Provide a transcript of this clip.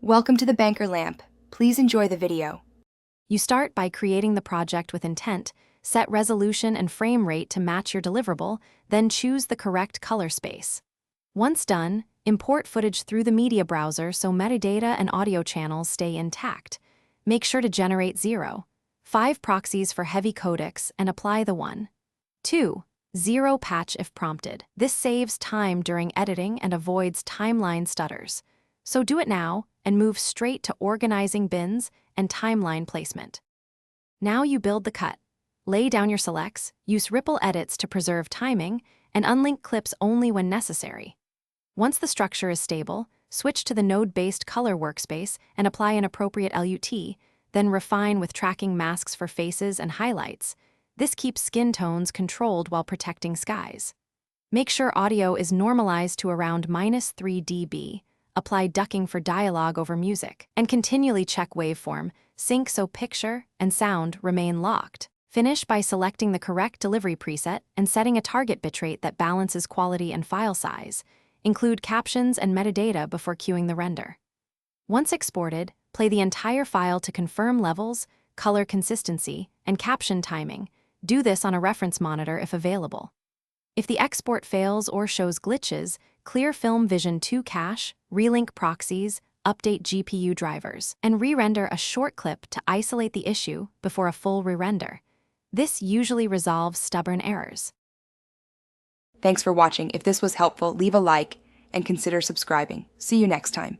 Welcome to the Banker Lamp. Please enjoy the video. You start by creating the project with intent, set resolution and frame rate to match your deliverable, then choose the correct color space. Once done, import footage through the media browser so metadata and audio channels stay intact. Make sure to generate 0, 5 proxies for heavy codecs and apply the 1, 2, 0 patch if prompted. This saves time during editing and avoids timeline stutters. So do it now and move straight to organizing bins and timeline placement. Now you build the cut. Lay down your selects, use ripple edits to preserve timing, and unlink clips only when necessary. Once the structure is stable, switch to the node-based color workspace and apply an appropriate LUT, then refine with tracking masks for faces and highlights. This keeps skin tones controlled while protecting skies. Make sure audio is normalized to around -3 dB. Apply ducking for dialogue over music, and continually check waveform, sync so picture and sound remain locked. Finish by selecting the correct delivery preset and setting a target bitrate that balances quality and file size. Include captions and metadata before queuing the render. Once exported, play the entire file to confirm levels, color consistency, and caption timing. Do this on a reference monitor if available. If the export fails or shows glitches, clear Film Vision 2 cache, relink proxies, update GPU drivers, and re-render a short clip to isolate the issue before a full re-render. This usually resolves stubborn errors. Thanks for watching. If this was helpful, leave a like and consider subscribing. See you next time.